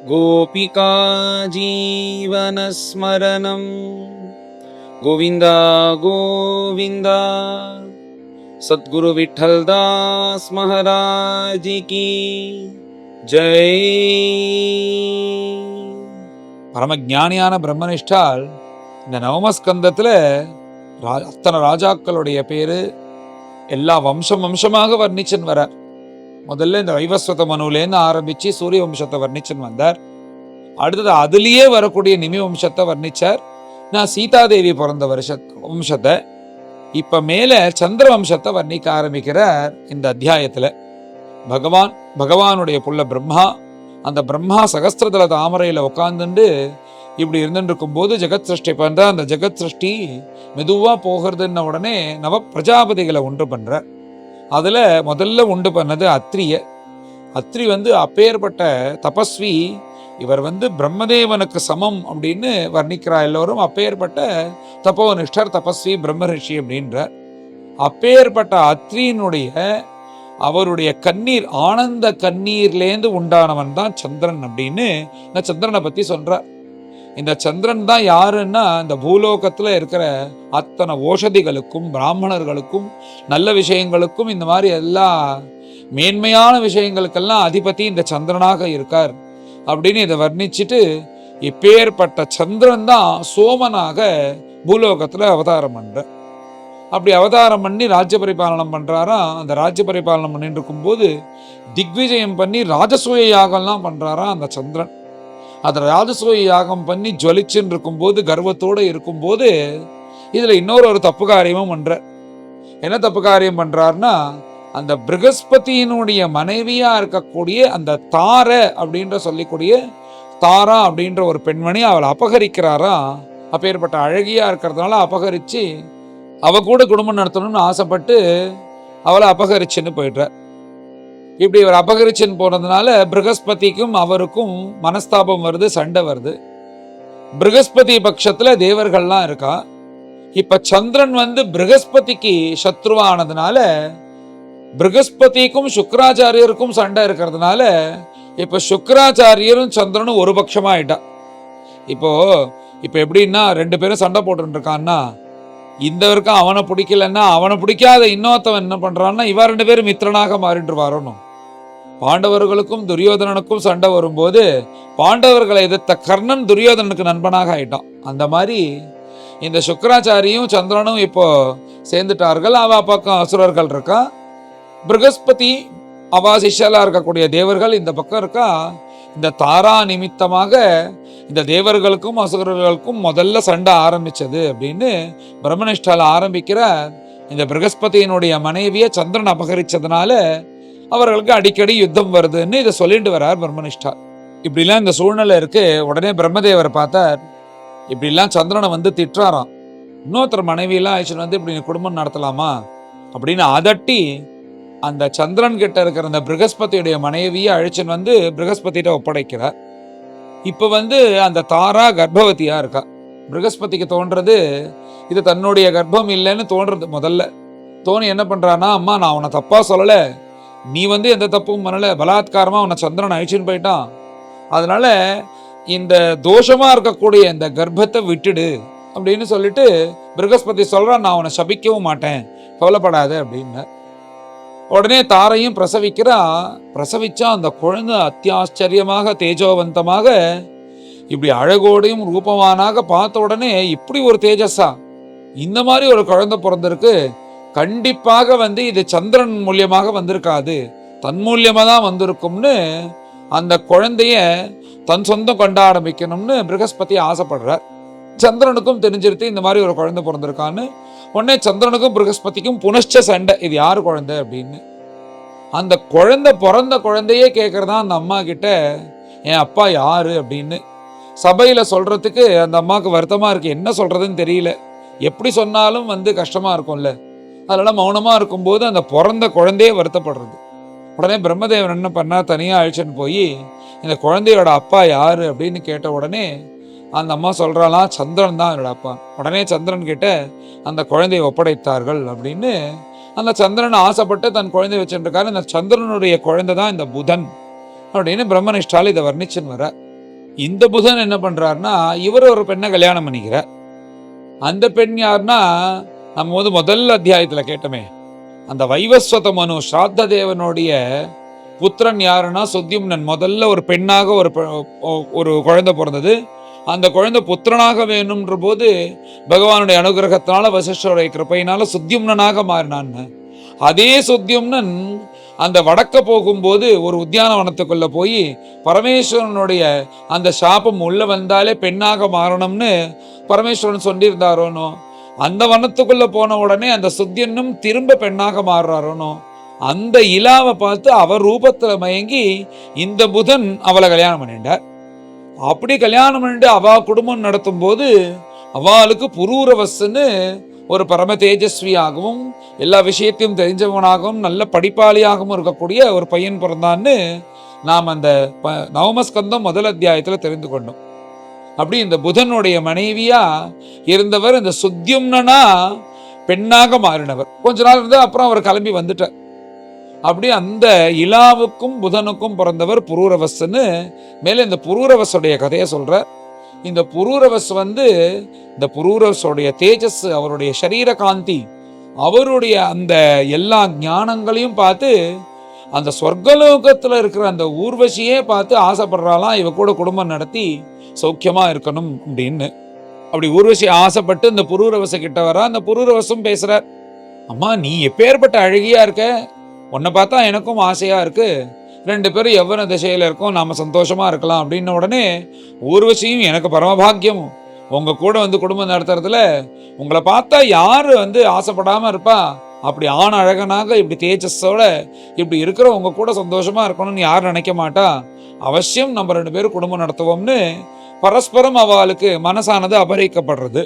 गोपिका जीवनस्मरणं गोविन्द गोविन्द। सद्गुरु विठ्ठलदास महाराज की जय। பரமஞானியான பிரம்மனிஷ்டால் இந்த நவமஸ்கந்தத்தில் அத்தனை ராஜாக்களுடைய பேரு எல்லா வம்சமாக வர்ணிச்சன் வரார். முதல்ல இந்த வைவஸ்வத மனுலேருந்து ஆரம்பிச்சு சூரிய வம்சத்தை வர்ணிச்சன் வந்தார். அடுத்தது அதுலேயே வரக்கூடிய நிமி வம்சத்தை வர்ணிச்சார். நான் சீதாதேவி பிறந்த வம்சத்தை. இப்ப மேல சந்திர வம்சத்தை வர்ணிக்க ஆரம்பிக்கிறார் இந்த அத்தியாயத்துல. பகவானுடைய புள்ள பிரம்மா, அந்த பிரம்மா சகஸ்திரதல தாமரையில உட்கார்ந்துட்டு இப்படி இருந்துட்டு இருக்கும் போது ஜெகத் சிருஷ்டி பண்ற. அந்த ஜெகத் சிருஷ்டி மெதுவா போகிறதுன்ன உடனே நவ பிரஜாபதிகளை உண்டு பண்ற. அதுல முதல்ல உண்டு பண்ணது அத்ரிய. அத்ரி அப்பேற்பட்ட தபஸ்வி. இவர் பிரம்மதேவனுக்கு சமம் அப்படின்னு வர்ணிக்கிறா எல்லோரும். அப்பேற்பட்ட தபோனிஷ்டர், தபஸ்வி, பிரம்மரிஷி அப்படின்ற அப்பேற்பட்ட அத்ரியினுடைய அவருடைய கண்ணீர், ஆனந்த கண்ணீர்லேருந்து உண்டானவன் தான் சந்திரன் அப்படின்னு இந்த சந்திரனை பத்தி சொல்றார். இந்த சந்திரன் தான் யாருன்னா, இந்த பூலோகத்துல இருக்கிற அத்தனை ஓஷதிகளுக்கும் பிராமணர்களுக்கும் நல்ல விஷயங்களுக்கும் இந்த மாதிரி எல்லா மேன்மையான விஷயங்களுக்கெல்லாம் அதிபதி இந்த சந்திரனாக இருக்கார் அப்படின்னு இதை வர்ணிச்சுட்டு, இப்பேற்பட்ட சந்திரன் தான் சோமனாக பூலோகத்துல அவதாரம் பண்ற. அப்படி அவதாரம் பண்ணி ராஜ்ய பரிபாலனம் பண்றாராம். அந்த ராஜ்ய பரிபாலனம் பண்ணிட்டு இருக்கும் போது திக்விஜயம் பண்ணி ராஜசூய யாகம்லாம் பண்றாராம் அந்த சந்திரன். அந்த ராஜசூய யாகம் பண்ணி ஜொலிச்சுன்னு இருக்கும்போது, கர்வத்தோடு இருக்கும்போது, இதுல இன்னொரு தப்பு காரியமும் பண்ற. என்ன தப்பு காரியம் பண்றாருன்னா, அந்த பிருகஸ்பதியினுடைய மனைவியா இருக்கக்கூடிய அந்த தார அப்படின்ற சொல்லக்கூடிய தாரா அப்படின்ற ஒரு பெண்மணி அவளை அபகரிக்கிறாரா. அப்பேற்பட்ட அழகியா இருக்கிறதுனால அபகரிச்சு அவ கூட குடும்பம் நடத்தணும்னு ஆசைப்பட்டு அவளை அபகரிச்சுன்னு போயிடுறார். இப்படி இவர் அபகரிச்சுன்னு போனதுனால பிருகஸ்பதிக்கும் அவருக்கும் மனஸ்தாபம் வருது, சண்டை வருது. பிருகஸ்பதி பட்சத்துல தேவர்கள்லாம் இருக்கா. இப்ப சந்திரன் பிருகஸ்பதிக்கு சத்ருவானதுனால பிருகஸ்பதிக்கும் சுக்கராச்சாரியருக்கும் சண்டை இருக்கிறதுனால இப்ப சுக்கராச்சாரியரும் சந்திரனும் ஒரு பட்சமா ஆயிட்டா. இப்போ எப்படின்னா, ரெண்டு பேரும் சண்டை போட்டு இருக்கான்னா, இந்த வரைக்கும் அவனை பிடிக்கலன்னா அவனை பிடிக்காத இன்னொருத்தவன் என்ன பண்றான்னா, இவ ரெண்டு பேரும் மித்திரனாக மாறிட்டு வரணும். பாண்டவர்களுக்கும் துரியோதனனுக்கும் சண்டை வரும்போது பாண்டவர்களை எதிர்த்த கர்ணன் துரியோதனனுக்கு நண்பனாக ஆயிட்டான். அந்த மாதிரி இந்த சுக்கராச்சாரியும் சந்திரனும் இப்போ சேர்ந்துட்டார்கள். அவ பக்கம் அசுரர்கள் இருக்கா, பிருகஸ்பதி அவா சிஷ்யலா இருக்கக்கூடிய தேவர்கள் இந்த பக்கம் இருக்கா. இந்த தாரா நிமித்தமாக இந்த தேவர்களுக்கும் அசுரர்களுக்கும் முதல்ல சண்டை ஆரம்பிச்சது அப்படின்னு பிரம்மனிஷ்டால ஆரம்பிக்கிற. இந்த பிருகஸ்பதியினுடைய மனைவியை சந்திரன் அபகரிச்சதுனால அவர்களுக்கு அடிக்கடி யுத்தம் வருதுன்னு இதை சொல்லிட்டு வர்றார் பிரம்மனிஷ்டா. இப்படிலாம் இந்த சூழ்நிலை இருக்கு. உடனே பிரம்மதேவர் பார்த்தார், இப்படிலாம் சந்திரனை திட்டுறாராம். இன்னொருத்தர் மனைவியெல்லாம் ஆயிடுச்சு இப்படி குடும்பம் நடத்தலாமா அப்படின்னு அதட்டி அந்த சந்திரன் கிட்ட இருக்கிற அந்த பிருகஸ்பதியுடைய மனைவியை அழிச்சுன்னு பிருகஸ்பதியிட்ட ஒப்படைக்கிறார். இப்ப அந்த தாரா கர்ப்பவதியா இருக்கா. பிருகஸ்பதிக்கு தோன்றது இது தன்னுடைய கர்ப்பம் இல்லைன்னு தோன்றது. முதல்ல தோணி என்ன பண்றான்னா, அம்மா நான் உன்னை தப்பா சொல்லல, நீ எந்த தப்பும் பண்ணல, பலாத்காரமா உன்னை சந்திரன் அழிச்சுன்னு போயிட்டான், அதனால இந்த தோஷமா இருக்கக்கூடிய இந்த கர்ப்பத்தை விட்டுடு அப்படின்னு சொல்லிட்டு பிருகஸ்பதி சொல்றான், நான் உன்னை சபிக்கவும் மாட்டேன், கவலைப்படாத அப்படின்னு. உடனே தாரையும் பிரசவிச்சா அந்த குழந்தை அத்தியாச்சரியமாக தேஜோவந்தமாக இப்படி அழகோடையும் ரூபமானாக பார்த்த உடனே இப்படி ஒரு தேஜஸா இந்த மாதிரி ஒரு குழந்தை பிறந்திருக்கு, கண்டிப்பாக இது சந்திரன் மூலியமாக வந்திருக்காது, தன் மூலியமா தான் வந்திருக்கும்னு அந்த குழந்தைய தன் சொந்தம் கொண்ட ஆரம்பிக்கணும்னு பிருகஸ்பதி ஆசைப்படுறார். சந்திரனுக்கும் தெரிஞ்சிருத்து இந்த மாதிரி ஒரு குழந்தை பிறந்திருக்கான்னு. உடனே சந்திரனுக்கும் பிருகஸ்பதிக்கும் புனஷ்ச சண்டை, இது யாரு குழந்தை அப்படின்னு. அந்த குழந்தை பிறந்த குழந்தையே கேட்கறதா அந்த அம்மா கிட்ட, என் அப்பா யாரு அப்படின்னு. சபையில சொல்றதுக்கு அந்த அம்மாவுக்கு வருத்தமா இருக்கு, என்ன சொல்றதுன்னு தெரியல, எப்படி சொன்னாலும் கஷ்டமா இருக்கும்ல. அதனால மௌனமா இருக்கும்போது அந்த பிறந்த குழந்தையே வருத்தப்படுறது. உடனே பிரம்மதேவன் என்ன பண்ணா, தனியா அழிச்சுன்னு போய் இந்த குழந்தையோட அப்பா யாரு அப்படின்னு கேட்ட உடனே அந்த அம்மா சொல்றாலாம், சந்திரன் தான் என்னோட அப்பா. உடனே சந்திரன் கிட்ட அந்த குழந்தையை ஒப்படைத்தார்கள் அப்படின்னு. அந்த சந்திரன் ஆசைப்பட்டு தன் குழந்தை வச்சுருக்காரு. இந்த சந்திரனுடைய குழந்தை தான் இந்த புதன் அப்படின்னு பிரம்மனிஷ்டால் இதை வர்ணிச்சுன்னு வர. இந்த புதன் என்ன பண்றாருன்னா, இவர் ஒரு பெண்ணை கல்யாணம் பண்ணிக்கிறார். அந்த பெண் யாருன்னா, நம்ம முதல் அத்தியாயத்துல கேட்டோமே, அந்த வைவஸ்வத மனு ஸ்ராத்த தேவனுடைய புத்திரன் யாருன்னா சுத்தியும்னன். முதல்ல ஒரு பெண்ணாக ஒரு குழந்தை பிறந்தது. அந்த குழந்தை புத்திரனாக வேணும்ன்ற போது பகவானுடைய அனுகிரகத்தினால வசிஷ்டருடைய கிருபையினால சுத்தியும்னனாக மாறினான்னு. அதே சுத்தியும்னன் அந்த வடக்க போகும்போது ஒரு உத்தியானவனத்துக்குள்ள போய் பரமேஸ்வரனுடைய அந்த சாபம் உள்ள வந்தாலே பெண்ணாக மாறணும்னு பரமேஸ்வரன் சொல்லியிருந்தாரோனோ, அந்த வனத்துக்குள்ள போன உடனே அந்த சுத்தியனும் திரும்ப பெண்ணாக மாறுறாரோனோ, அந்த இலாவை பார்த்து அவர் ரூபத்துல மயங்கி இந்த புதன் அவளை கல்யாணம் பண்ணிட்டார். அப்படி கல்யாணம் பண்ணிட்டு அவ குடும்பம் நடத்தும் போது அவளுக்கு புரூரவஸ்ன்னு ஒரு பரம தேஜஸ்வியாகவும் எல்லா விஷயத்தையும் தெரிஞ்சவனாகவும் நல்ல படிப்பாளியாகவும் இருக்கக்கூடிய ஒரு பையன் பிறந்தான்னு நாம் அந்த நவமஸ்கந்தம் முதல் அத்தியாயத்துல தெரிந்து கொண்டோம். அப்படி இந்த புதனுடைய மனைவியா இருந்தவர் இந்த சுத்தியும்னனா பெண்ணாக மாறினவர். கொஞ்ச நாள் இருந்து அப்புறம் அவர் கிளம்பி வந்துட்டார். அப்படி அந்த இலாவுக்கும் புதனுக்கும் பிறந்தவர் புரூரவஸ்ன்னு மேல இந்த புரூரவஸுடைய கதையை சொல்ற. இந்த புரூரவஸ் இந்த புரூரவஸுடைய தேஜஸ், அவருடைய சரீர காந்தி, அவருடைய அந்த எல்லா ஞானங்களையும் பார்த்து அந்த சொர்க்கலோகத்துல இருக்கிற அந்த ஊர்வசியே பார்த்து ஆசைப்படுறாளாம் இவ கூட குடும்பம் நடத்தி சௌக்கியமா இருக்கணும் அப்படின்னு. அப்படி ஊர்வசி ஆசைப்பட்டு இந்த புரூரவச கிட்ட வரா. அந்த புரூரவசம் பேசுறார், அம்மா நீ எப்பேற்பட்ட அழகியா இருக்க, உன்னை பார்த்தா எனக்கும் ஆசையா இருக்கு, 2 பேரும் எவ்வளவு திசையில இருக்கோம், நாம சந்தோஷமா இருக்கலாம் அப்படின்ன உடனே ஊர்வசியும் எனக்கு பரமபாக்கியம், உங்க கூட குடும்பம் நடத்துறதுல உங்களை பார்த்தா யாரு ஆசைப்படாம இருப்பா, அப்படி ஆண் அழகனாக இப்படி தேஜஸோட இப்படி இருக்கிற உங்க கூட சந்தோஷமா இருக்கணும்னு யாரும் நினைக்க மாட்டா, அவசியம் நம்ம 2 பேரும் குடும்பம் நடத்துவோம்னு பரஸ்பரம் அவளுக்கு மனசானது அபகரிக்கப்படுறது.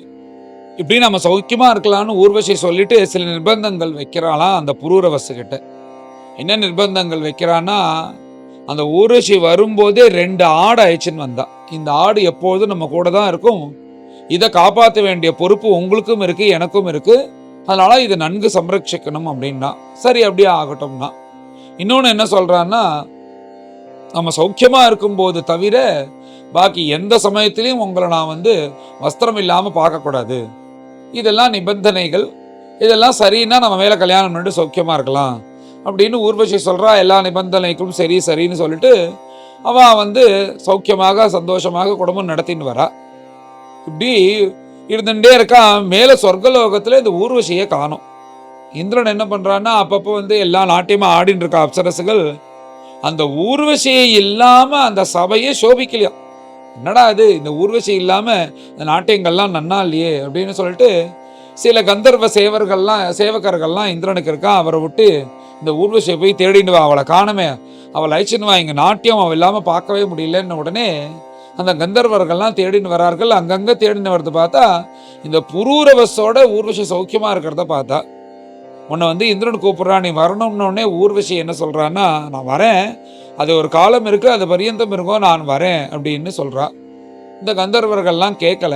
இப்படி நம்ம சௌக்கியமா இருக்கலாம்னு ஊர்வசி சொல்லிட்டு சில நிர்பந்தங்கள் வைக்கிறாளாம் அந்த புரூரவசு கிட்ட. என்ன நிர்பந்தங்கள் வைக்கிறான்னா, அந்த ஊர்வசி வரும்போதே 2 ஆடு அழைச்சின்னு வந்தா. இந்த ஆடு எப்போதும் நம்ம கூட தான் இருக்கும், இதை காப்பாற்ற வேண்டிய பொறுப்பு உங்களுக்கும் இருக்கு எனக்கும் இருக்கு, அதனால இதை நன்கு சம்ரட்சிக்கணும் அப்படின்னா. சரி அப்படியே ஆகட்டும்னா. இன்னொன்னு என்ன சொல்றான்னா, நம்ம சௌக்கியமா இருக்கும்போது தவிர பாக்கி எந்த சமயத்திலையும் உங்களை நான் வஸ்திரம் இல்லாம பார்க்கக்கூடாது, இதெல்லாம் நிபந்தனைகள், இதெல்லாம் சரின்னா நம்ம மேல கல்யாணம் பண்ணிட்டு சௌக்கியமா இருக்கலாம் அப்படின்னு ஊர்வசி சொல்றா. எல்லா நிபந்தனைக்கும் சரி சரின்னு சொல்லிட்டு அவ சௌக்கியமாக சந்தோஷமாக குடும்பம் நடத்தின்னு வரா. இப்படி இருந்துட்டே இருக்கா. மேல சொர்க்கலோகத்துல இந்த ஊர்வசியை காணும். இந்திரன் என்ன பண்றான்னா, அப்பப்போ எல்லா நாட்டியமா ஆடின்னு இருக்கா அப்சரசுகள், அந்த ஊர்வசியை இல்லாம அந்த சபையை சோபிக்கலையா. என்னடா இது, இந்த ஊர்வசி இல்லாம இந்த நாட்டியங்கள்லாம் நன்னா இல்லையே அப்படின்னு சொல்லிட்டு சில கந்தர்வ சேவகர்கள்லாம் இந்திரனுக்கு இருக்கா, அவரை விட்டு இந்த ஊர்வசியை போய் தேடின்னு வா, அவளை காணமே, அவளை அழைச்சின்னு வா, இங்க நாட்டியம் அவள் இல்லாம பார்க்கவே முடியலன்னு உடனே அந்த கந்தர்வர்கள்லாம் தேடின்னு வரார்கள். அங்கங்க தேடின்னு வரது பார்த்தா இந்த புரூரவசோட ஊர்வசி சௌக்கியமா இருக்கிறத பார்த்தா. உன்னை இந்திரன் கூப்பிடுறா, நீ வரணும்னு உடனே ஊர்வசி என்ன சொல்றான்னா, நான் வரேன், அது ஒரு காலம் இருக்கு, அது பரியந்தம் இருக்கும், நான் வரேன் அப்படின்னு சொல்றா. இந்த கந்தர்வர்கள்லாம் கேட்கல.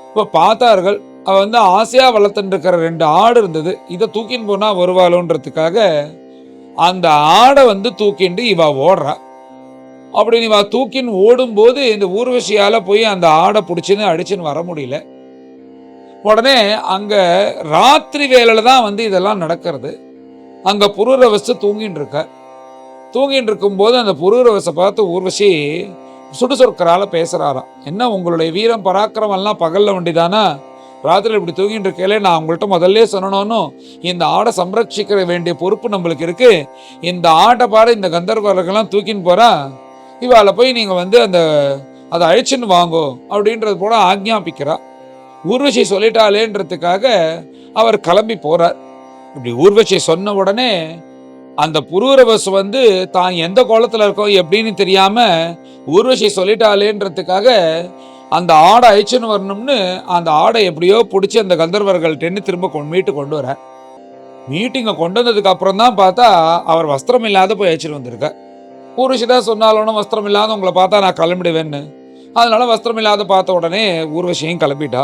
இப்போ பார்த்தார்கள், அவ ஆசையா வளர்த்துட்டு இருக்கிற 2 ஆடு இருந்தது, இதை தூக்கின்னு போனா வருவாளோன்றதுக்காக அந்த ஆடை தூக்கிண்டு இவ ஓடுறா. அப்படி இவ தூக்கின்னு ஓடும்போது இந்த ஊர்வசியால போய் அந்த ஆடை பிடிச்சின்னு அடிச்சுன்னு வர முடியல. உடனே அங்க ராத்திரி வேலையில தான் இதெல்லாம் நடக்கிறது. அங்க புரூரவசு தூங்கின்னு இருக்க. தூங்கின்னு இருக்கும்போது அந்த புரூரவசை பார்த்து ஊர்வசி சுடுசொற்களால பேசுறாராம். என்ன உங்களுடைய வீரம் பராக்கிரமம் எல்லாம் பகல்ல வண்டிதானா, ராத்திரி இப்படி தூங்கிட்டு இருக்கலே, நான் உங்கள்கிட்ட முதல்ல சொன்னோன்னு இந்த ஆடை சம்ரட்சிக்கிற வேண்டிய பொறுப்பு நம்மளுக்கு இருக்கு, இந்த ஆட்டை பாட இந்த கந்தர்வர்கள்லாம் தூக்கின்னு போறா, இவாளை போய் நீங்க அதை அழிச்சுன்னு வாங்கோ அப்படின்றது போல ஆக்ஞாபிக்கிறா. ஊர்வசி சொல்லிட்டாளேன்றதுக்காக அவர் கிளம்பி போறார். இப்படி ஊர்வசி சொன்ன உடனே அந்த புரூரவசு தான் எந்த கோலத்துல இருக்கோ எப்படின்னு தெரியாம ஊர்வசி சொல்லிட்டாளேன்றதுக்காக அந்த ஆடை அழிச்சுன்னு வரணும்னு அந்த ஆடை எப்படியோ பிடிச்சி அந்த கந்தர்வர்கள்ட்டேன்னு திரும்ப மீட்டு கொண்டு வர. மீட்டிங்கை கொண்டு வந்ததுக்கு அப்புறம் தான் பார்த்தா அவர் வஸ்திரம் இல்லாத போய் அழிச்சுட்டு வந்திருக்க. ஊர்வசி தான் சொன்னாலும் வஸ்திரம் இல்லாத உங்களை பார்த்தா நான் கிளம்பிடுவேன்னு, அதனால வஸ்திரம் இல்லாத பார்த்த உடனே ஊர்வசியும் கிளம்பிட்டா.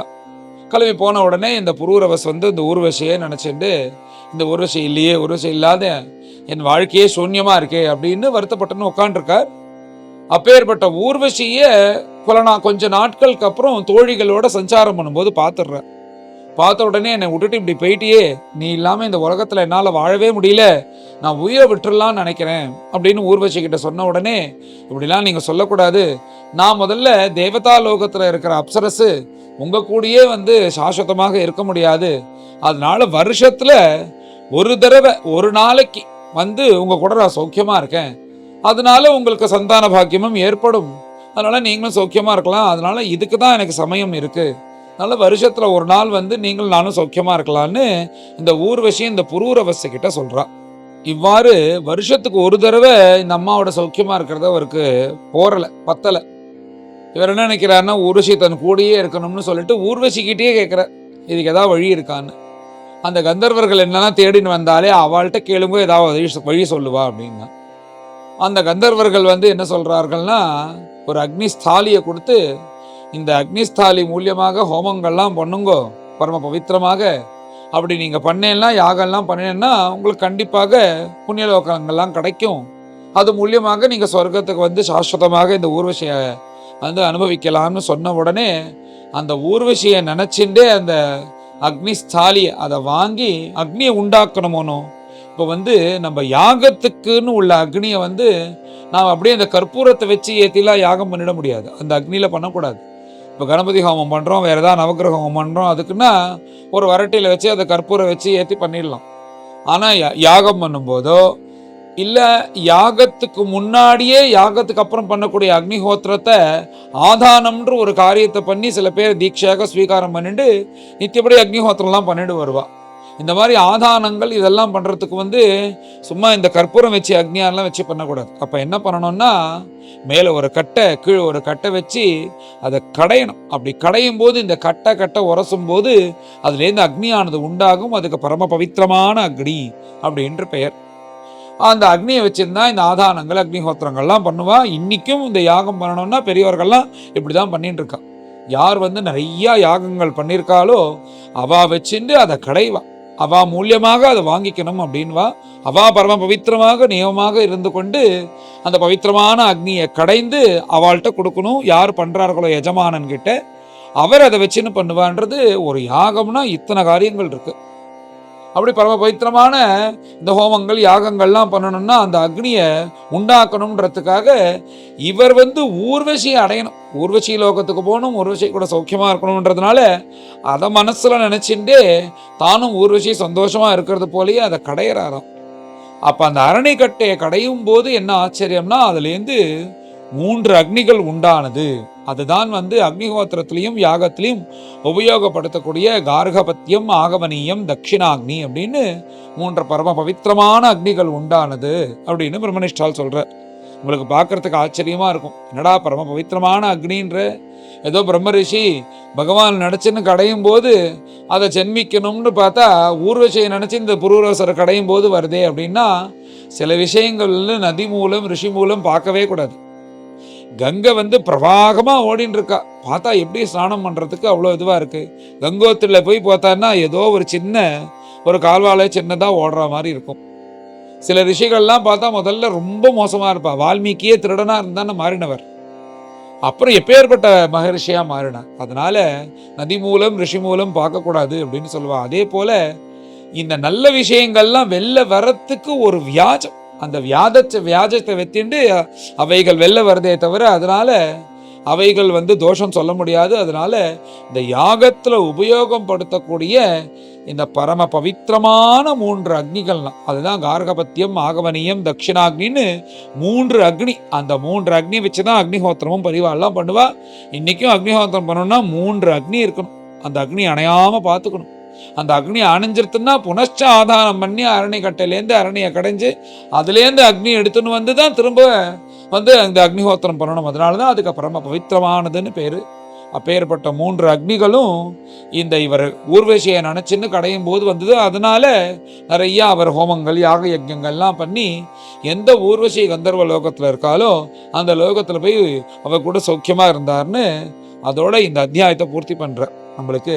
கிளம்பி போன உடனே இந்த புரூரவஸ் இந்த ஊர்வசியை நினைச்சுட்டு, இந்த ஊர்வசி இல்லையே, ஊர்வசி இல்லாத என் வாழ்க்கையே சூன்யமா இருக்கே அப்படின்னு வருத்தப்பட்டுன்னு உட்காந்துருக்கார். அப்பேற்பட்ட ஊர்வசிய கொஞ்ச நாட்களுக்கு அப்புறம் தோழிகளோட சஞ்சாரம் பண்ணும்போது பார்த்துடுறேன். பார்த்த உடனே என்னை விட்டுட்டு இப்படி போயிட்டியே, நீ இல்லாமல் இந்த உலகத்தில் என்னால் வாழவே முடியல, நான் உயிரை விட்டுறலான்னு நினைக்கிறேன் அப்படின்னு ஊர்வசி கிட்ட சொன்ன உடனே, இப்படிலாம் நீங்கள் சொல்லக்கூடாது, நான் முதல்ல தேவதா லோகத்தில் இருக்கிற அப்சரசு, உங்கள் கூடயே சாஸ்வதமாக இருக்க முடியாது, அதனால வருஷத்தில் ஒரு தடவை ஒரு நாளைக்கு உங்கள் கூட நான் சௌக்கியமாக இருக்கேன், அதனால உங்களுக்கு சந்தான பாக்கியமும் ஏற்படும், அதனால நீங்களும் சௌக்கியமாக இருக்கலாம், அதனால இதுக்கு தான் எனக்கு சமயம் இருக்குது, அதனால வருஷத்தில் ஒரு நாள் நீங்கள் நானும் சௌக்கியமாக இருக்கலான்னு இந்த ஊர்வசி இந்த புரூரவசி கிட்ட சொல்கிறான். இவ்வாறு வருஷத்துக்கு ஒரு தடவை இந்த அம்மாவோட சௌக்கியமாக இருக்கிறத அவருக்கு பத்தலை. இவர் என்ன நினைக்கிறாருன்னா, ஊர்வசி தன் கூடயே இருக்கணும்னு சொல்லிட்டு ஊர்வசிக்கிட்டே கேட்குறார், இதுக்கு ஏதாவது வழி இருக்கான்னு. அந்த கந்தர்வர்கள் என்னென்னா தேடின்னு வந்தாலே அவள்கிட்ட கேளுங்க, ஏதாவது வழி சொல்லுவா அப்படின்னா. அந்த கந்தர்வர்கள் என்ன சொல்கிறார்கள்னா, ஒரு அக்னிஸ்தாலியை கொடுத்து, இந்த அக்னிஸ்தாலி மூலியமாக ஹோமங்கள்லாம் பண்ணுங்கோ பரம பவித்திரமாக, அப்படி நீங்கள் பண்ணேன்னா யாகம்லாம் பண்ணேன்னா உங்களுக்கு கண்டிப்பாக புண்ணியலோகங்கள்லாம் கிடைக்கும், அது மூலியமாக நீங்கள் சொர்க்கத்துக்கு சாஸ்வதமாக இந்த ஊர்வசியை அனுபவிக்கலாம்னு சொன்ன உடனே அந்த ஊர்வசியை நினச்சிண்டே அந்த அக்னிஸ்தாலியை அதை வாங்கி அக்னியை உண்டாக்கணுமோனோ. இப்போ நம்ம யாகத்துக்குன்னு உள்ள அக்னியை நாம் அப்படியே அந்த கற்பூரத்தை வச்சு ஏற்றிலாம் யாகம் பண்ணிட முடியாது, அந்த அக்னியில் பண்ணக்கூடாது. இப்போ கணபதி ஹோமம் பண்ணுறோம், வேறு ஏதாவது நவக்கிரக ஹோமம் பண்ணுறோம், அதுக்குன்னா ஒரு வரட்டியில் வச்சு அதை கற்பூரம் வச்சு ஏற்றி பண்ணிடலாம். ஆனால் யாகம் பண்ணும்போதோ இல்லை யாகத்துக்கு முன்னாடியே யாகத்துக்கு அப்புறம் பண்ணக்கூடிய அக்னிஹோத்திரத்தை ஆதானம்ன்ற ஒரு காரியத்தை பண்ணி சில பேர் தீட்சையாக ஸ்வீகாரம் பண்ணிட்டு நித்தியப்படி அக்னிஹோத்திரம்லாம் பண்ணிட்டு வருவா. இந்த மாதிரி ஆதானங்கள் இதெல்லாம் பண்ணுறதுக்கு சும்மா இந்த கற்பூரம் வச்சு அக்னியாரெலாம் வச்சு பண்ணக்கூடாது. அப்போ என்ன பண்ணணும்னா, மேலே ஒரு கட்டை கீழே ஒரு கட்டை வச்சு அதை கடையணும். அப்படி கடையும் போது இந்த கட்டை உரசும் போது அதுலேருந்து அக்னியானது உண்டாகும். அதுக்கு பரம பவித்திரமான அக்னி அப்படின்ற பெயர். அந்த அக்னியை வச்சுருந்தா இந்த ஆதானங்கள் அக்னிஹோத்திரங்கள்லாம் பண்ணுவா. இன்றைக்கும் இந்த யாகம் பண்ணணும்னா பெரியவர்கள்லாம் இப்படி தான் பண்ணிட்டு இருக்கா. யார் நிறையா யாகங்கள் பண்ணியிருக்காளோ அவா வச்சுட்டு அதை கடைவா, அவா மூலியமாக அதை வாங்கிக்கணும் அப்படின்வா. அவா பரம பவித்திரமாக நியமமாக இருந்து கொண்டு அந்த பவித்திரமான அக்னியை கடைந்து அவள்கிட்ட கொடுக்கணும். யார் பண்ணுறார்களோ எஜமானன் கிட்ட, அவர் அதை வச்சுன்னு பண்ணுவான்றது ஒரு யாகம்னா இத்தனை காரியங்கள் இருக்கு. அப்படி பரம பவித்திரமான இந்த ஹோமங்கள் யாகங்கள்லாம் பண்ணணும்னா அந்த அக்னியை உண்டாக்கணுன்றதுக்காக இவர் ஊர்வசியை அடையணும், ஊர்வசி லோகத்துக்கு போகணும், ஊர்வசி கூட சௌக்கியமாக இருக்கணுன்றதுனால அதை மனசில் நினச்சிண்டே தானும் ஊர்வசி சந்தோஷமாக இருக்கிறது போலேயே அதை கடையிறாராம். அப்போ அந்த அரணிக்கட்டையை கடையும் போது என்ன ஆச்சரியம்னா, அதுலேருந்து 3 அக்னிகள் உண்டானது. அதுதான் அக்னிஹோத்திரத்திலையும் யாகத்திலையும் உபயோகப்படுத்தக்கூடிய கார்கபத்தியம், ஆகமனியம், தட்சிணாக்னி அப்படின்னு 3 பரம பவித்திரமான அக்னிகள் உண்டானது அப்படின்னு பிரம்மனிஷ்டால் சொல்கிறார். உங்களுக்கு பார்க்கறதுக்கு ஆச்சரியமாக இருக்கும், என்னடா பரம பவித்திரமான அக்னின்ற, ஏதோ பிரம்ம ரிஷி பகவான் நினச்சின்னு கடையும் போது அதை ஜென்மிக்கணும்னு பார்த்தா ஊர்வசியை நினச்சி இந்த புரூரவசரை கடையும் போது வருதே அப்படின்னா, சில விஷயங்கள் நதி மூலம் ரிஷி மூலம் பார்க்கவே கூடாது. கங்கை பிரவாகமாக ஓடின்னு இருக்கா, பார்த்தா எப்படி ஸ்நானம் பண்ணுறதுக்கு அவ்வளோ இதுவாக இருக்குது. கங்கோத்திரியில் போய் பார்த்தான்னா ஏதோ ஒரு கால்வாழை சின்னதாக ஓடுற மாதிரி இருக்கும். சில ரிஷிகள்லாம் பார்த்தா முதல்ல ரொம்ப மோசமாக இருப்பா, வால்மீகியே திருடனாக இருந்தான்னு மாறினவர், அப்புறம் எப்பேற்பட்ட மகரிஷியாக மாறினார். அதனால நதி மூலம் ரிஷி மூலம் பார்க்கக்கூடாது அப்படின்னு சொல்லுவா. அதே போல் இந்த நல்ல விஷயங்கள்லாம் வெளில வரத்துக்கு ஒரு வியாஜம், அந்த வியாஜத்தை வெத்திண்டு அவைகள் வெளில வருதே தவிர அதனால அவைகள் தோஷம் சொல்ல முடியாது. அதனால இந்த யாகத்தில் உபயோகம் படுத்தக்கூடிய இந்த பரம பவித்திரமான 3 அக்னிகள்லாம், அதுதான் கார்கபத்தியம், ஆகவனியம், தட்சிணாக்னின்னு 3 அக்னி. அந்த 3 அக்னி வச்சு தான் அக்னிஹோத்திரமும் பரிவாலாம் பண்ணுவா. இன்றைக்கும் அக்னிஹோத்திரம் பண்ணணும்னா 3 அக்னி இருக்கணும், அந்த அக்னி அணையாமல் பார்த்துக்கணும். அந்த அக்னி அணைஞ்சிருத்துன்னா புனச்ச ஆதானம் பண்ணி அரணிக்கட்டையிலேருந்து அரணியை கடைஞ்சு அதுலேருந்து அக்னி எடுத்துன்னு தான் திரும்ப அந்த அக்னிஹோத்திரம் பண்ணணும். அதனால தான் அதுக்கு பரம பவித்திரமானதுன்னு பேர். அப்பேற்பட்ட 3 அக்னிகளும் இந்த இவர் ஊர்வசியை நினச்சின்னு கடையும் போது வந்தது. அதனால நிறையா அவர் ஹோமங்கள் யாக யஜ்யங்கள்லாம் பண்ணி எந்த ஊர்வசி கந்தர்வ லோகத்தில் இருக்காலோ அந்த லோகத்தில் போய் அவர் கூட சௌக்கியமாக இருந்தார்னு அதோட இந்த அத்தியாயத்தை பூர்த்தி பண்ணுற. நம்மளுக்கு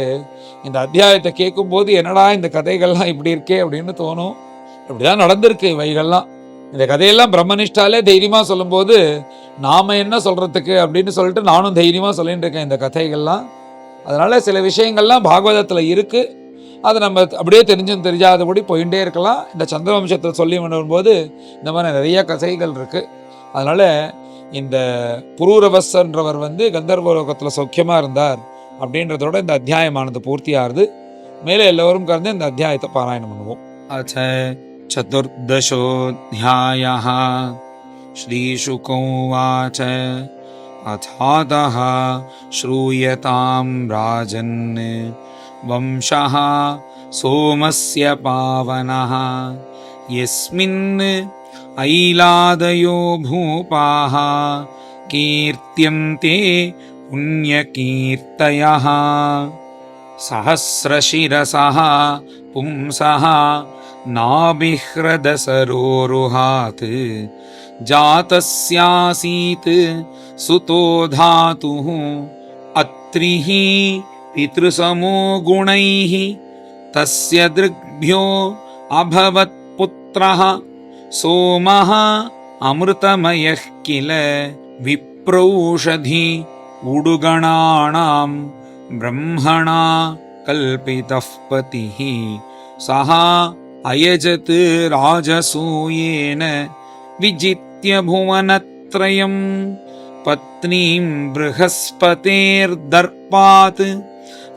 இந்த அத்தியாயத்தை கேட்கும்போது என்னடா இந்த கதைகள்லாம் இப்படி இருக்கே அப்படின்னு தோணும். இப்படிதான் நடந்திருக்கு இவைகள்லாம். இந்த கதையெல்லாம் பிரம்மனிஷ்டாலே தைரியமாக சொல்லும்போது நாம் என்ன சொல்கிறதுக்கு அப்படின்னு சொல்லிட்டு நானும் தைரியமாக சொல்லிட்டு இருக்கேன் இந்த கதைகள்லாம். அதனால் சில விஷயங்கள்லாம் பாகவதத்தில் இருக்குது, அதை நம்ம அப்படியே தெரிஞ்சும் தெரியாதபடி போயிட்டே இருக்கலாம். இந்த சந்திரவம்சத்தில் சொல்லி வரும்போது இந்த மாதிரி நிறைய கதைகள் இருக்குது. அதனால் இந்த புரூரவஸ்ன்றவர் கந்தர்வலோகத்தில் சௌக்கியமாக இருந்தார் அப்படின்றதோட இந்த அத்தியாயமானது பூர்த்தி ஆகுது. மேலே எல்லோரும் கலந்து இந்த அத்தியாயத்தை பாராயணம் பண்ணுவோம். அச்ச சதுர்தசோऽध्यायः श्रीशुक उवाच अथातः श्रूयतां राजन् वंशः सोमस्य पावनः यस्मिन् ऐलादयो भूपाः कीर्त्यन्ते पुण्यकीर्तयः सहस्रशिरसः पुंसः नाभिह्रदसरोरुहात् जातस्यासीत् सुतो धातुः अत्रिः पितृसमो गुणैः तस्य दृग्भ्यो अभवत् पुत्रः सोमः अमृतमयः किल विप्रौषधि उडुगणानां ब्रह्मणा कल्पितः पतिः सः अयजत् राजसूयेन विजित्य भुवनत्रयं पत्नीं बृहस्पतेर्दर्पात्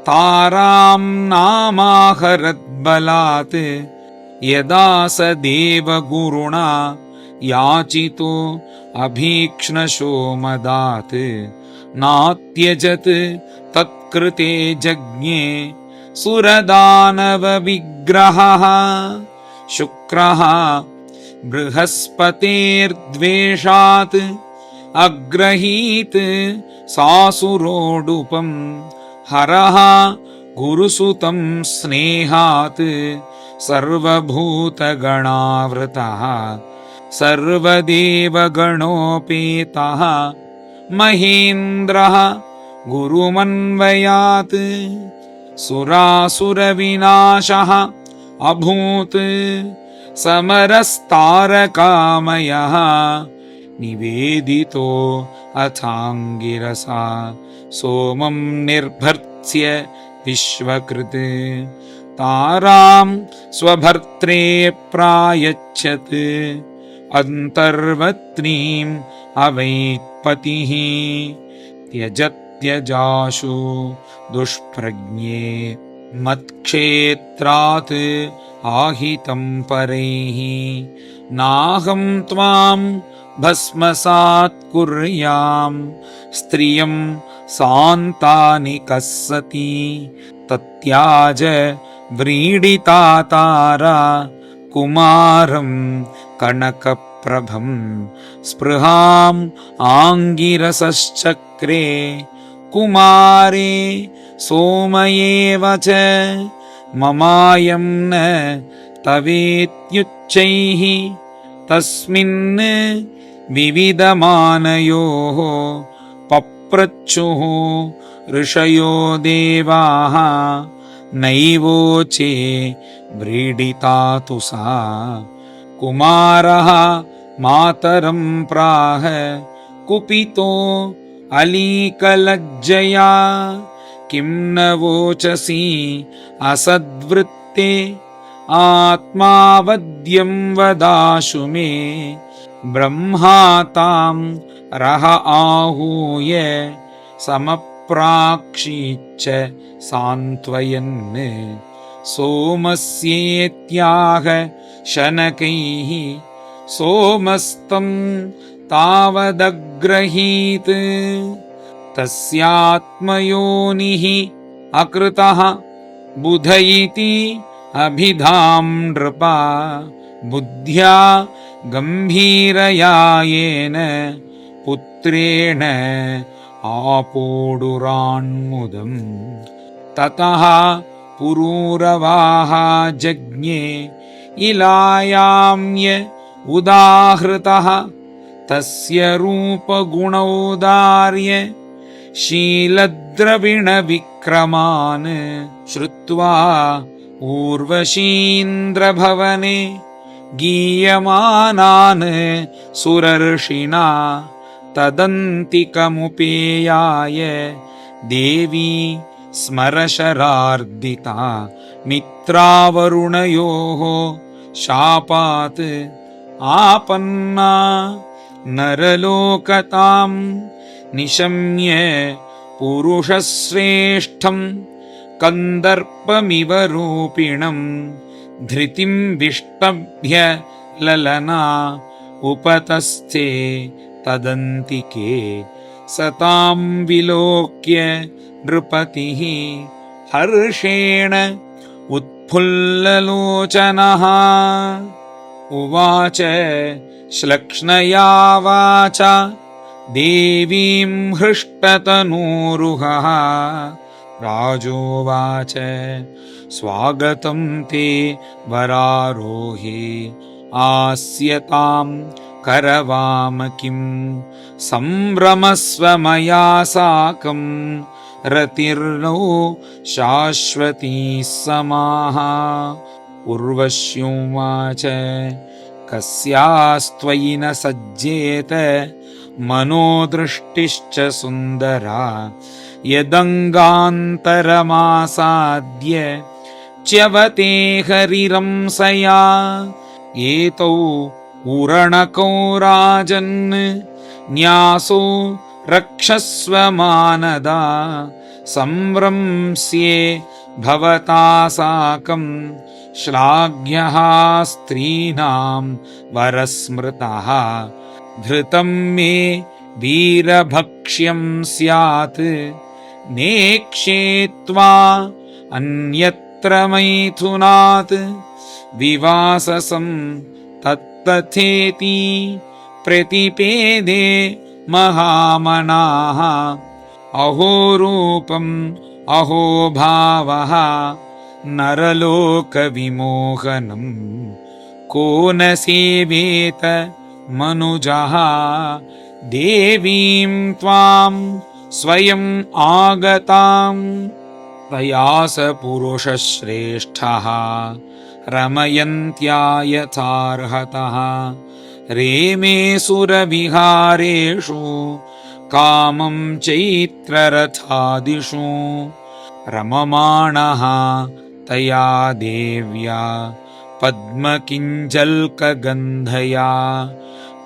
तारां नामाहरद्बलात् यदा स देवगुरुणा याचितो अभीक्ष्णशोमदात् नात्यजत् तत्कृते जज्ञे सुरदानवविग्रहः शुक्रः बृहस्पतेर्द्वेषात् अग्रहीत् सासुरोडुपं हरः गुरुसुतं स्नेहात् सर्वभूतगणावृतः सर्वदेवगणोपेतः महेन्द्रः गुरुमन्वयात् सुरासुरविनाशः अभूत् समरस्तारकामयः निवेदितो अथाङ्गिरसा सोमं निर्भर्त्स्य विश्वकृत् तारां स्वभर्त्रे प्रायच्छत् अन्तर्वत्नीम् अवैत्पतिः त्यजत्यजाशु दुष्प्रज्ञे मत्क्षेत्रात् आहितं परैः नाहं त्वां भस्मसात् कुर्यां स्त्रियं सान्तानिकः सती तत्याज व्रीडिता तारा कुमारं कनकप्रभं स्पृहाम् आङ्गिरसश्चक्रे कुमारे सोमयेव च ममायं न तवेत्युच्चैः तस्मिन् विविधमानयोः पप्रच्छुः ऋषयो देवाः नैवोचे व्रीडिता तु सा कुमारः मातरं प्राह कुपितो अलीकलज्जया किं न वोचसि असद्वृत्ते आत्मावद्यं वदाशु मे ब्रह्मा तां रह आहूय समप्राक्षीच्च सान्त्वयन् सोमस्येत्याह शनकैः सोमस्तं तावदग्रहीत् तस्यात्मयोनिः अकृतः बुध इति अभिधां नृपा बुद्ध्या गम्भीरया येन पुत्रेण आपोडुरान्मुदम् ततः पुरूरवाः जज्ञे इलायाम्य उदाहृतः तस्य रूपगुणौदार्य शीलद्रविणविक्रमान् श्रुत्वा ऊर्वशीन्द्रभवने गीयमानान् सुरर्षिणा तदन्तिकमुपेयाय देवी स्मरशरार्दिता मित्रावरुणयोः शापात् आपन्ना नरलोकतां निशम्य पुरुषश्रेष्ठं कन्दर्पमिव रूपिणं धृतिं विष्टभ्य ललना उपतस्थे तदन्तिके सतां विलोक्य नृपतिः हर्षेण उत्फुल्ललोचनः उवाच श्लक्ष्णया वाचा देवीं हृष्टतनूरुहः राजोवाच स्वागतं ते वरारोहे आस्यतां करवाम किं संभ्रमस्व मया साकं रतिर्नो शाश्वती समाः उर्वश्युवाच कस्यास्त्वयि न सज्जेत मनोदृष्टिश्च सुन्दरा यदङ्गान्तरमासाद्य च्यवते हरिरंसया एतौ उरणकौ राजन् न्यासो रक्षस्व मानदा संरंस्ये भवता साकं श्लाघ्यः स्त्रीणां वरस्मृतः धृतं मे वीरभक्ष्यं स्यात् नेक्षेत्वा अन्यत्र मैथुनात् विवाससं तत्तथेति प्रतिपेदे महामनाः अहो रूपम् अहो भावः नरलोकविमोहनं को न सेवेत मनुजः देवीं त्वां स्वयम् आगतां तया स पुरुषश्रेष्ठः रमयन्त्या यथार्हतः रेमे सुरविहारेषु कामं चैत्ररथादिषु रममाणः तया देव्या पद्मकिञ्जल्कगन्धया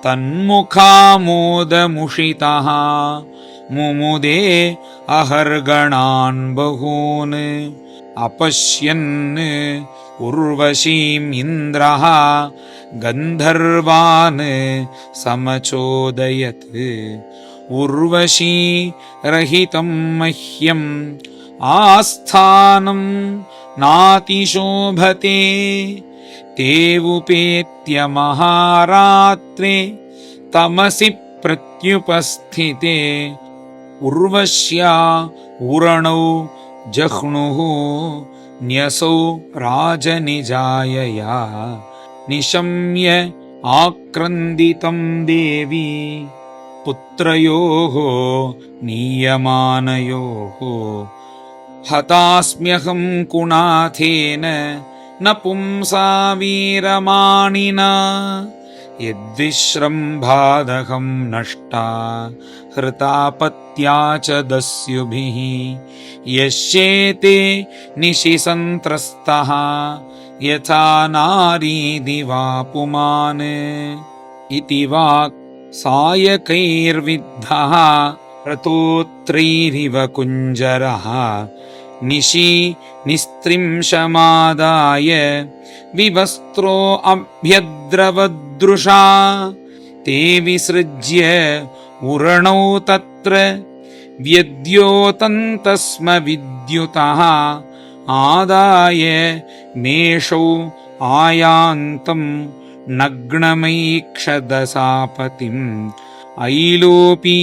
तन्मुखामोदमुषितः मुमुदे अहर्गणान् बहून् अपश्यन् उर्वशीम् इन्द्रः गन्धर्वान् समचोदयत् उर्वशी रहितं मह्यम् आस्थानं नातिशोभते ते उपेत्य महारात्रे तमसि प्रत्युपस्थिते उर्वश्या उरणौ जह्नुः न्यसौ राजनिजायया निशम्य आक्रन्दितं देवी पुत्रयोः नीयमानयोः हतास्म्यहं कुणाथेन न पुंसा वीरमाणिना यद्विश्रम्भादहं नष्टा हृतापत्या च दस्युभिः यस्येते निशि सन्त्रस्तः यथा नारी दिवा पुमान् इति वाक् सायकैर्विद्धः रतोत्रैरिव कुञ्जरः निशि निस्त्रिंशमादाय विवस्त्रो अभ्यद्रवदृशा ते विसृज्य उरणौ तत्र व्यद्योतन्तस्म विद्युतः आदाय मेषौ आयान्तं नग्नमैक्षदसापतिम् ऐलोपि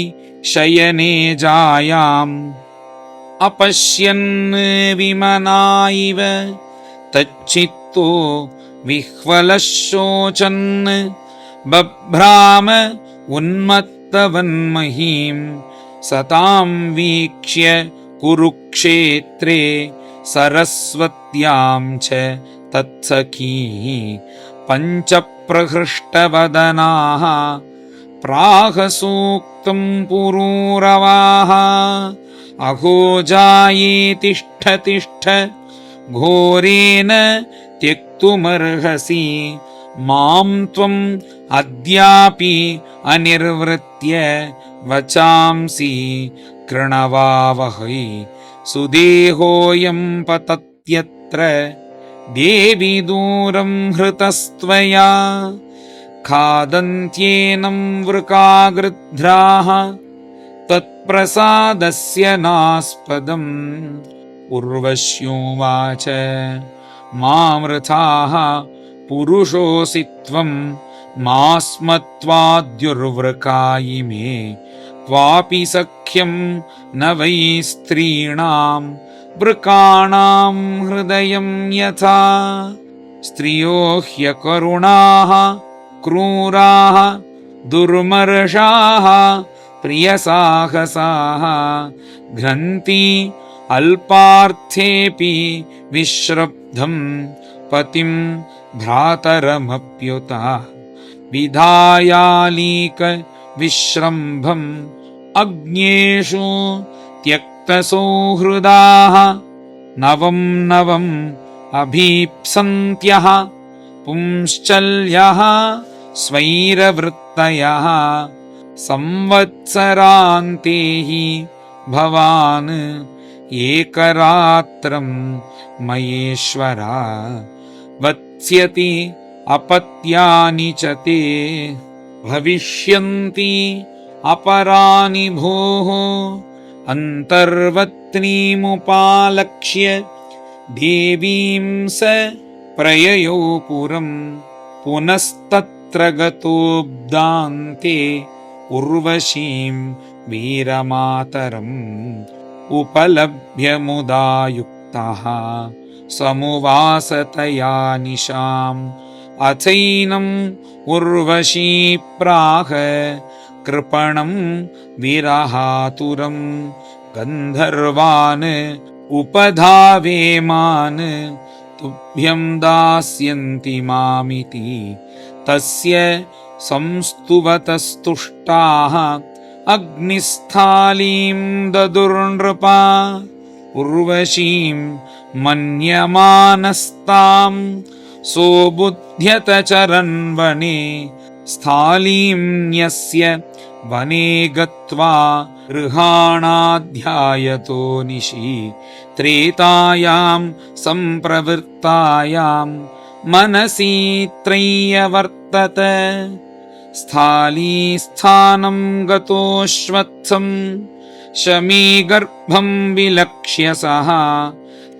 शयने जायाम् अपश्यन् विमना इव तच्चित्तो विह्वलः शोचन् बभ्राम उन्मत्तवन्महीं सतां वीक्ष्य कुरुक्षेत्रे सरस्वत्यां च तत्सखी पञ्चप्रहृष्टवदनाः प्राहसूक्तं पुरूरवाः अहो जाये तिष्ठ तिष्ठ घोरेण त्यक्तुमर्हसि मां त्वम् अद्यापि अनिर्वृत्य वचांसि कृणवावहै सुदेहोऽयं पतत्यत्र देवि दूरं हृतस्त्वया खादन्त्येनं वृकागृध्राः तत्प्रसादस्य नास्पदम् उर्वश्योवाच मामृथाः पुरुषोऽसि त्वं मास्मत्वाद्युर्वृका इमे क्वापि सख्यं न वै स्त्रीणां वृकाणां हृदयं यथा स्त्रियो ह्यकरुणाः क्रूराः दुर्मर्षाः प्रियसाहसाः घ्नन्ति अल्पार्थेऽपि विश्रब्धं पतिं भ्रातरमप्युता विधायालीक विश्रम्भम् अग्न्येषु त्यक्तसौहृदाः नवं नवम् अभीप्सन्त्यः पुंश्चल्यः स्वैरवृत्तयः संवत्सरान्ते हि भवान् एकरात्रं मयेश्वरा वत्स्यति अपत्यानि च ते भविष्यन्ति अपरानि भोः अन्तर्वत्नीमुपालक्ष्य देवीं स प्रययौ पुरं पुनस्तत्र गतोऽब्दान्ते उर्वशीं वीरमातरम् उपलभ्य मुदा युक्तः समुवासतया निशाम् अथैनम् उर्वशी प्राह कृपणं विरहातुरं गन्धर्वान् उपधावेमान् तुभ्यं दास्यन्ति मामिति तस्य संस्तुवतस्तुष्टाः अग्निस्थालीं ददुर्नृपा उर्वशीं मन्यमानस्तां सोबुध्यत चरन्वने स्थालीं न्यस्य वने गत्वा गृहाणाध्यायतो निशि त्रेतायां सम्प्रवृत्तायां मनसि त्रय्यवर्तत स्थालीस्थानं गतोऽश्वत्थं शमीगर्भं विलक्ष्य सः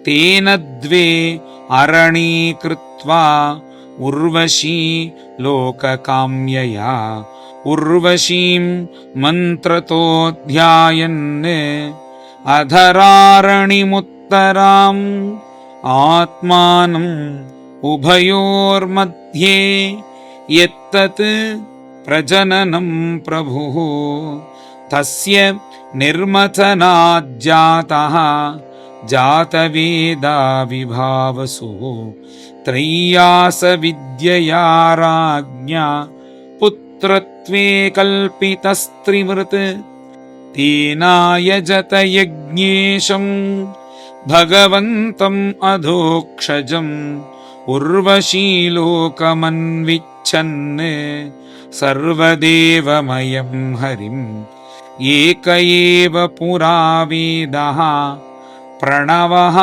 तेन द्वे अरणीकृत्वा उर्वशी लोककाम्यया उर्वशीं मन्त्रतोऽध्यायन् अधरारणिमुत्तराम् आत्मानम् उभयोर्मध्ये यत्तत् प्रजननं प्रभुः तस्य निर्मथनाज्जातः जातवेदा विभावसु त्रय्यास विद्यया राज्ञा पुत्रत्वे कल्पितस्त्रिवृत् तेनायजत यज्ञेशं भगवन्तम् अधोक्षजम् उर्वशीलोकमन्विच्छन् सर्वदेवमयं हरिम् एक एव पुरा वेदः प्रणवः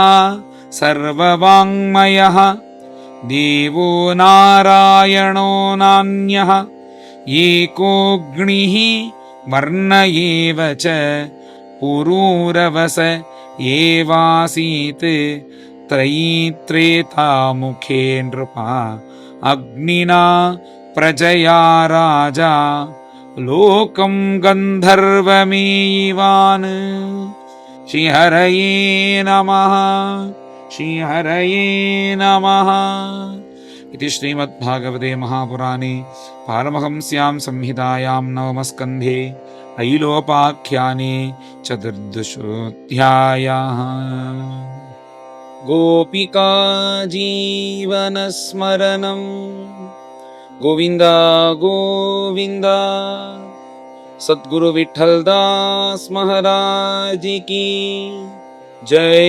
सर्ववाङ्मयः देवो नारायणो नान्यः एकोऽग्निः वर्ण एव च पुरूरवस एवासीत् त्रयीत्रेतामुखे नृपा अग्निना प्रजया राजा लोकं गन्धर्वमेयिवान् श्रीहरये नमः श्रीहरये नमः इति श्रीमद्भागवते महापुराणे पारमहंस्यां संहितायां नवमस्कन्धे ऐलोपाख्याने चतुर्दशोऽध्यायः। गोपिका जीवनस्मरणम्। गोविंदा गोविंदा। सद्गुरु विठल दास महाराज की जय।